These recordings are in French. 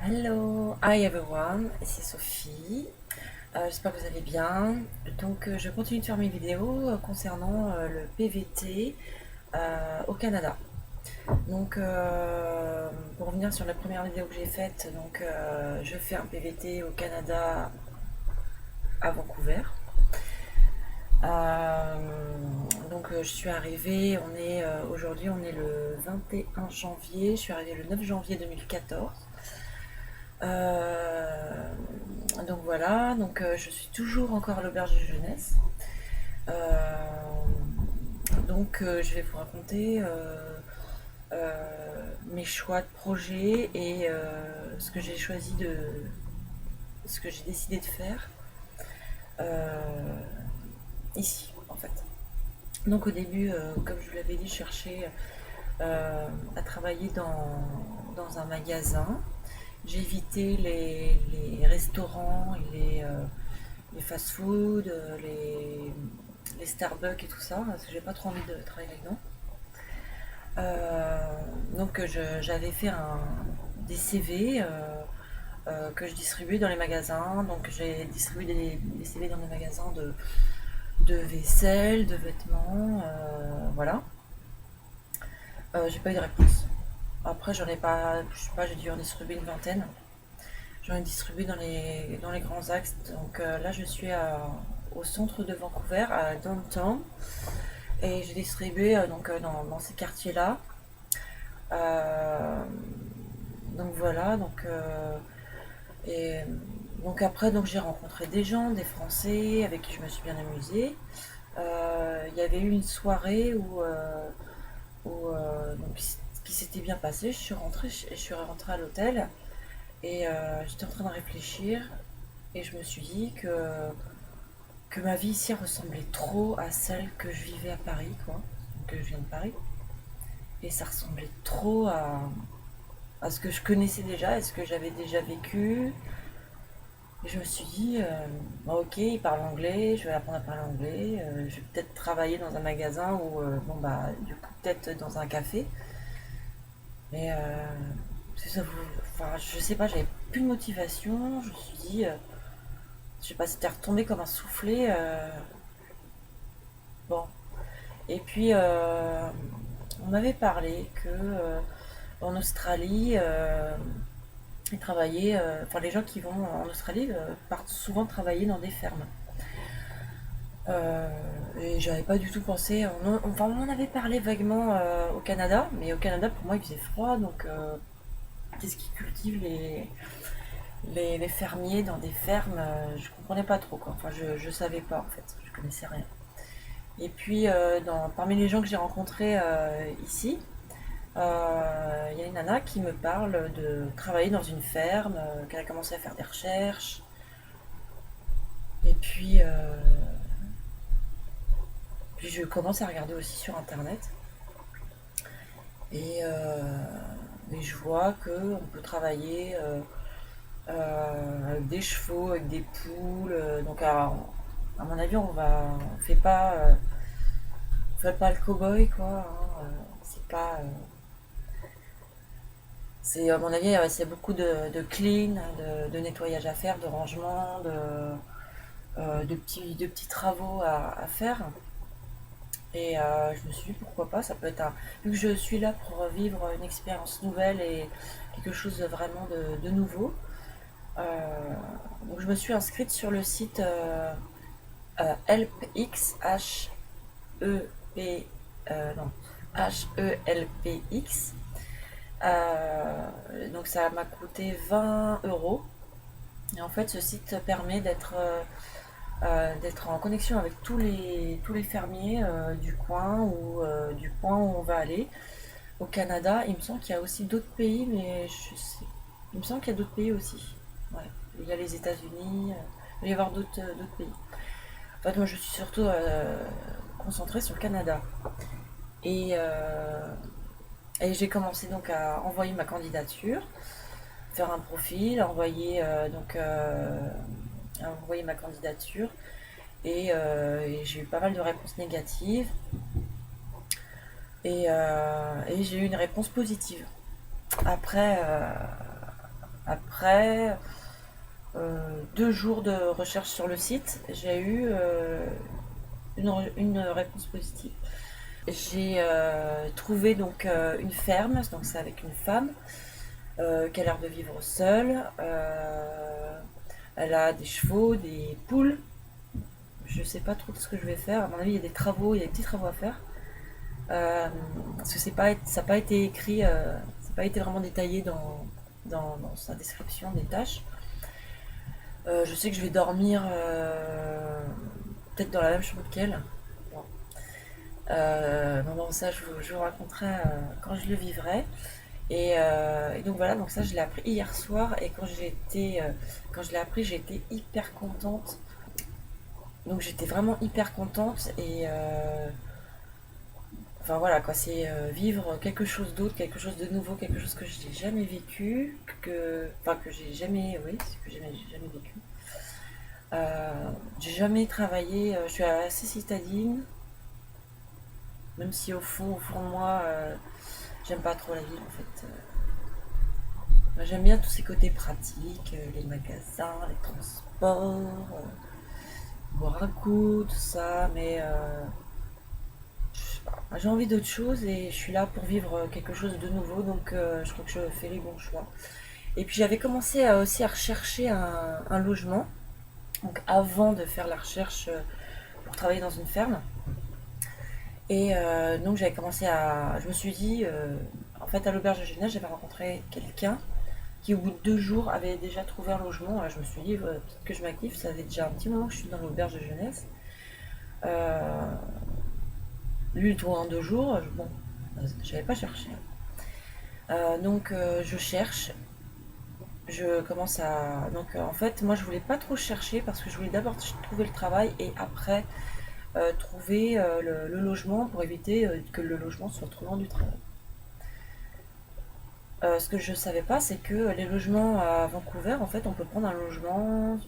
Hello, hi everyone, ici Sophie. J'espère que vous allez bien. Je continue de faire mes vidéos concernant le PVT au Canada. Pour revenir sur la première vidéo que j'ai faite, je fais un PVT au Canada à Vancouver. Je suis arrivée, aujourd'hui, on est le 21 janvier, je suis arrivée le 9 janvier 2014. Je suis toujours encore à l'auberge de jeunesse. Euh, je vais vous raconter mes choix de projet et ce que j'ai décidé de faire euh, ici, en fait. Donc au début, comme je vous l'avais dit, je cherchais à travailler dans un magasin. J'ai évité les restaurants et les fast-food, les Starbucks et tout ça, parce que j'ai pas trop envie de travailler là-dedans. J'avais fait des CV que je distribuais dans les magasins. Donc j'ai distribué des CV dans les magasins de vaisselle, de vêtements, voilà. J'ai pas eu de réponse. Après, j'en ai pas, je sais pas, j'ai dû en distribuer une vingtaine. J'en ai distribué dans les grands axes. Là, au centre de Vancouver, à Downtown. Et j'ai distribué dans ces quartiers-là. Euh, donc voilà, et après j'ai rencontré des gens, des Français avec qui je me suis bien amusée. Il y avait eu une soirée qui s'était bien passé. Je suis rentrée à l'hôtel et j'étais en train de réfléchir et je me suis dit que ma vie ici ressemblait trop à celle que je vivais à Paris, quoi. Que je viens de Paris. Et ça ressemblait trop à ce que je connaissais déjà, à ce que j'avais déjà vécu. Et je me suis dit, bah, ok, il parle anglais, je vais apprendre à parler anglais, je vais peut-être travailler dans un magasin ou, du coup, peut-être dans un café. Mais je sais pas, j'avais plus de motivation. Je me suis dit, je sais pas, c'était retombé comme un soufflet. Bon. Et puis, on m'avait parlé que en Australie, les gens qui vont en Australie partent souvent travailler dans des fermes. Et j'avais pas du tout pensé. On m'en avait parlé vaguement au Canada, mais au Canada pour moi il faisait froid, qu'est-ce qu'ils cultivent les fermiers dans des fermes, je comprenais pas trop quoi. Enfin, je savais pas en fait, je connaissais rien. Et puis parmi les gens que j'ai rencontrés ici, il y a une nana qui me parle de travailler dans une ferme, qu'elle a commencé à faire des recherches. Et puis je commence à regarder aussi sur internet. Et, euh, et je vois qu'on peut travailler avec des chevaux, avec des poules. À mon avis, on fait pas le cow-boy, quoi. C'est pas. C'est, à mon avis, c'est beaucoup de clean, de nettoyage à faire, de rangement, de petits travaux à faire. Et je me suis dit pourquoi pas, ça peut être un. Vu que je suis là pour vivre une expérience nouvelle et quelque chose de vraiment de nouveau. Je me suis inscrite sur le site HelpX, H-E-P, non, Helpx. Ça m'a coûté 20 euros. Et en fait, ce site permet d'être en connexion avec tous les fermiers du coin ou du coin où on va aller. Au Canada, il me semble qu'il y a aussi d'autres pays, mais il me semble qu'il y a d'autres pays aussi. Ouais. Il y a les États-Unis, il va y avoir d'autres pays. En fait, moi, je suis surtout concentrée sur le Canada. Et, euh, et j'ai commencé donc à envoyer ma candidature, faire un profil, à envoyer ma candidature. Et j'ai eu pas mal de réponses négatives. Et j'ai eu une réponse positive. Après, Après 2 jours de recherche sur le site, j'ai eu une réponse positive. J'ai trouvé donc une ferme, donc c'est avec une femme qui a l'air de vivre seule. Elle a des chevaux, des poules. Je sais pas trop ce que je vais faire. À mon avis, il y a des travaux, il y a des petits travaux à faire. Parce que ça n'a pas été écrit, ça n'a pas été vraiment détaillé dans sa description des tâches. Je sais que je vais dormir peut-être dans la même chambre qu'elle. Bon. Bon, ça, je vous raconterai quand je le vivrai. Et donc voilà, donc ça je l'ai appris hier soir et quand je l'ai appris, j'étais hyper contente. Donc j'étais vraiment hyper contente et enfin voilà quoi, c'est vivre quelque chose d'autre, quelque chose de nouveau, quelque chose que j'ai jamais vécu, que j'ai jamais, oui, que j'ai jamais vécu. J'ai jamais travaillé, je suis assez citadine, même si au fond de moi, j'aime pas trop la ville en fait. J'aime bien tous ces côtés pratiques, les magasins, les transports, boire un coup, tout ça, mais je sais pas, j'ai envie d'autre chose et je suis là pour vivre quelque chose de nouveau, donc je crois que je fais les bons choix. Et puis j'avais commencé aussi à rechercher un logement, donc avant de faire la recherche pour travailler dans une ferme. Et donc j'avais commencé à... Je me suis dit, en fait à l'auberge de jeunesse, j'avais rencontré quelqu'un qui au bout de 2 jours avait déjà trouvé un logement. Je me suis dit, peut-être que je m'active, ça fait déjà un petit moment que je suis dans l'auberge de jeunesse. Euh, Lui, il trouve en 2 jours, bon, j'avais pas cherché. Donc je cherche, je commence à... Donc en fait, moi je voulais pas trop chercher parce que je voulais d'abord trouver le travail et après trouver le logement pour éviter que le logement soit trop loin du travail. Ce que je savais pas, c'est que les logements à Vancouver, en fait, on peut prendre un logement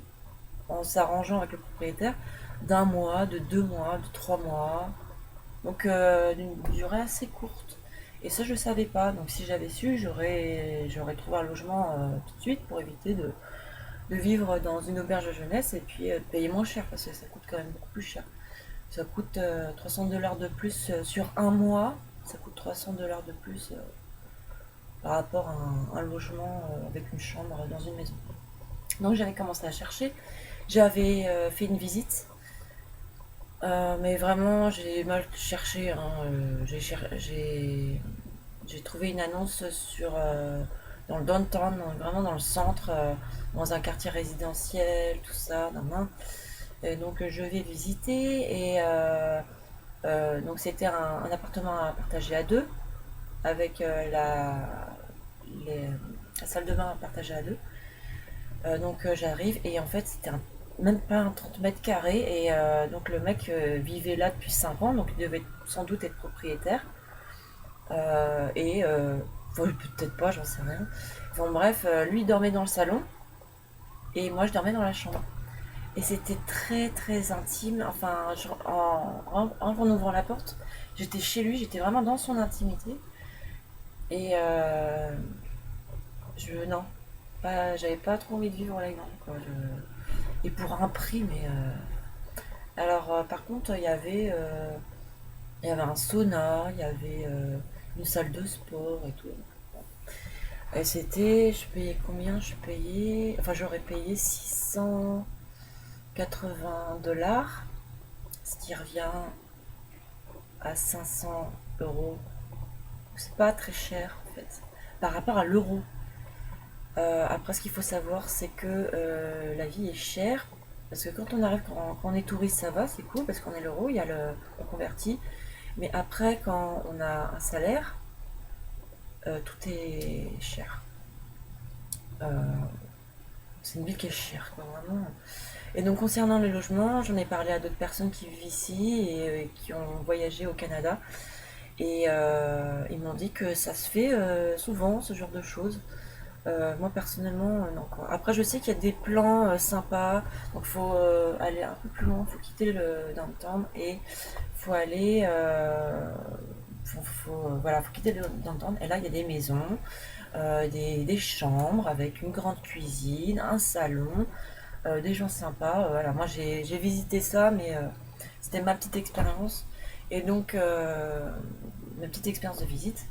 en s'arrangeant avec le propriétaire d'1 mois, de 2 mois, de 3 mois. Donc d'une durée assez courte. Et ça, je ne savais pas. Donc si j'avais su, j'aurais trouvé un logement tout de suite pour éviter de vivre dans une auberge de jeunesse et puis de payer moins cher parce que ça coûte quand même beaucoup plus cher. Ça coûte 300 $ de plus sur un mois. Ça coûte 300 $ de plus par rapport à un logement avec une chambre dans une maison. Donc j'avais commencé à chercher. J'avais fait une visite. Mais vraiment, j'ai mal cherché, hein. J'ai trouvé une annonce dans le downtown, vraiment dans le centre, dans un quartier résidentiel, tout ça. Nan, nan. Et donc je vais visiter et donc c'était un appartement à partager à deux avec les- la salle de bain à partager à deux. Donc j'arrive et en fait c'était même pas un 30 mètres carrés et donc le mec vivait là depuis 5 ans donc il devait sans doute être propriétaire et bon, peut-être pas, j'en sais rien. Bon bref, lui il dormait dans le salon et moi je dormais dans la chambre et c'était très très intime, enfin en ouvrant la porte j'étais chez lui, j'étais vraiment dans son intimité et non, j'avais pas trop envie de vivre là-dedans quoi. Et pour un prix, mais alors par contre il y avait un sauna, il y avait une salle de sport et tout. Et je payais combien? Enfin j'aurais payé 680 $, ce qui revient à 500 €. C'est pas très cher en fait, par rapport à l'euro. Après, ce qu'il faut savoir, c'est que la vie est chère. Parce que quand on arrive, quand on est touriste, ça va, c'est cool, parce qu'on est l'euro, on convertit. Mais après, quand on a un salaire, tout est cher. Euh, c'est une ville qui est chère, quoi, vraiment. Et donc, concernant les logements, j'en ai parlé à d'autres personnes qui vivent ici et qui ont voyagé au Canada. Et ils m'ont dit que ça se fait souvent, ce genre de choses. Moi personnellement, non quoi. Après, je sais qu'il y a des plans sympas, donc il faut aller un peu plus loin, il faut quitter le downtown et il faut aller voilà, faut quitter le downtown. Et là, il y a des maisons, des chambres avec une grande cuisine, un salon, des gens sympas. Voilà, moi j'ai visité ça, mais c'était ma petite expérience. Et donc, ma petite expérience de visite.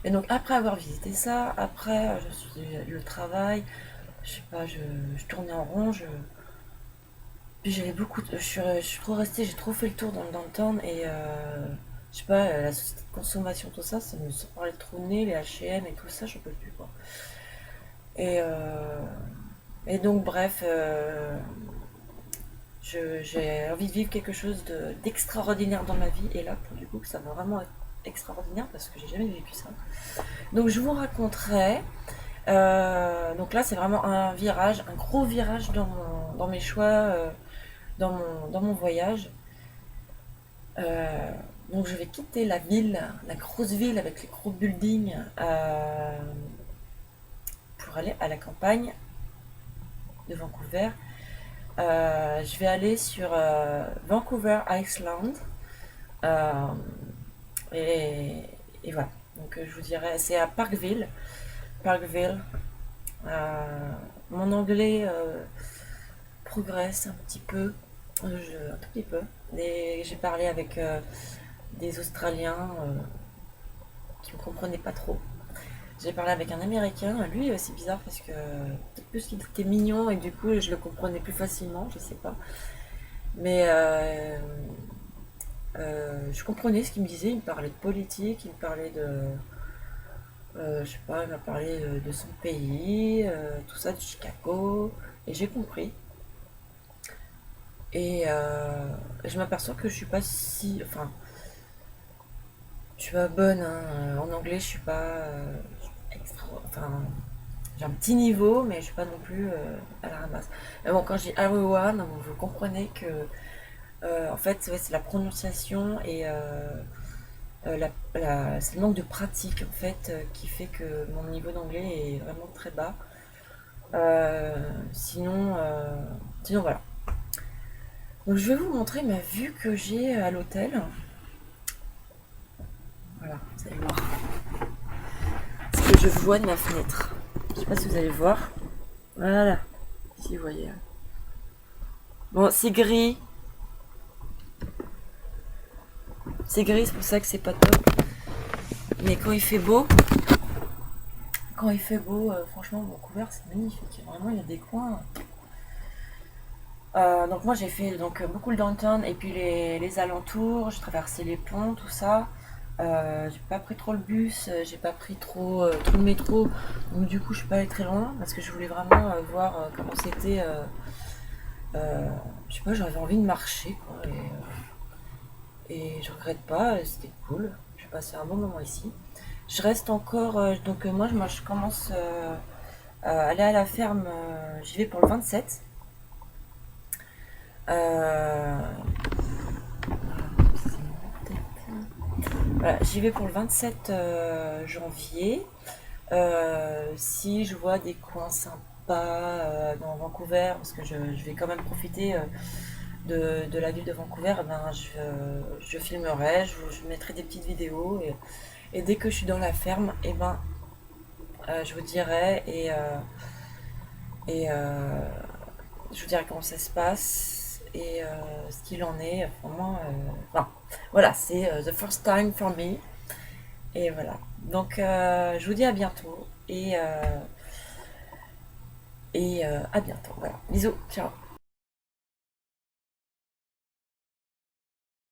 Et donc, après avoir visité ça, après, le travail, je sais pas, je tournais en rond, puis j'avais je suis trop restée, j'ai trop fait le tour dans le downtown et je sais pas, la société de consommation, tout ça, ça me sort par les trous de nez, les H&M et tout ça, j'en peux plus quoi. Et, euh, et donc, bref, j'ai envie de vivre quelque chose d'extraordinaire dans ma vie et là, pour du coup, ça va vraiment être extraordinaire parce que j'ai jamais vécu ça. Donc, je vous raconterai. Donc là, c'est vraiment un virage, un gros virage dans mes choix, dans mon voyage. Euh, donc je vais quitter la ville, la grosse ville avec les gros buildings, pour aller à la campagne de Vancouver. Je vais aller sur Vancouver Island. Euh, et, et voilà. Donc je vous dirais, c'est à Parkville. Parkville. Mon anglais progresse un petit peu. Un tout petit peu. J'ai parlé avec des Australiens qui me comprenaient pas trop. J'ai parlé avec un Américain, lui c'est bizarre parce que peut-être plus qu'il était mignon et du coup je le comprenais plus facilement, je sais pas. Mais je comprenais ce qu'il me disait, il me parlait de politique, il me parlait je sais pas, il m'a parlé de son pays, tout ça, de Chicago, et j'ai compris. Et je m'aperçois que je suis pas si, enfin, je suis pas bonne hein. En anglais, je suis pas extra, enfin, j'ai un petit niveau, mais je suis pas non plus à la ramasse. Mais bon, quand je dis everyone, vous comprenez que en fait, ouais, c'est la prononciation et c'est le manque de pratique en fait qui fait que mon niveau d'anglais est vraiment très bas. Euh, sinon, euh, sinon voilà. Donc je vais vous montrer ma vue que j'ai à l'hôtel. Voilà, vous allez voir ce que je vois de ma fenêtre. Je sais pas si vous allez voir. Voilà, si vous voyez. Bon, c'est gris, c'est pour ça que c'est pas top. Mais quand il fait beau, franchement, Vancouver, c'est magnifique. Vraiment, il y a des coins. Donc moi, j'ai fait donc beaucoup le downtown et puis les alentours. J'ai traversé les ponts, tout ça. J'ai pas pris trop le bus, j'ai pas pris trop le métro. Donc du coup, je suis pas allée très loin parce que je voulais vraiment voir comment c'était. Je sais pas, j'avais envie de marcher, quoi. Et je regrette pas, c'était cool. J'ai passé un bon moment ici. Je reste encore, moi je commence à aller à la ferme, j'y vais pour le 27. Euh, voilà, j'y vais pour le 27 janvier. Si je vois des coins sympas dans Vancouver, parce que je vais quand même profiter de la ville de Vancouver, eh ben, je filmerai, je mettrai des petites vidéos et dès que je suis dans la ferme, et ben, je vous dirai et je vous dirai comment ça se passe et ce qu'il en est. Vraiment, enfin, voilà, c'est the first time for me. Et voilà. Donc, je vous dis à bientôt et à bientôt. Voilà. Bisous, ciao.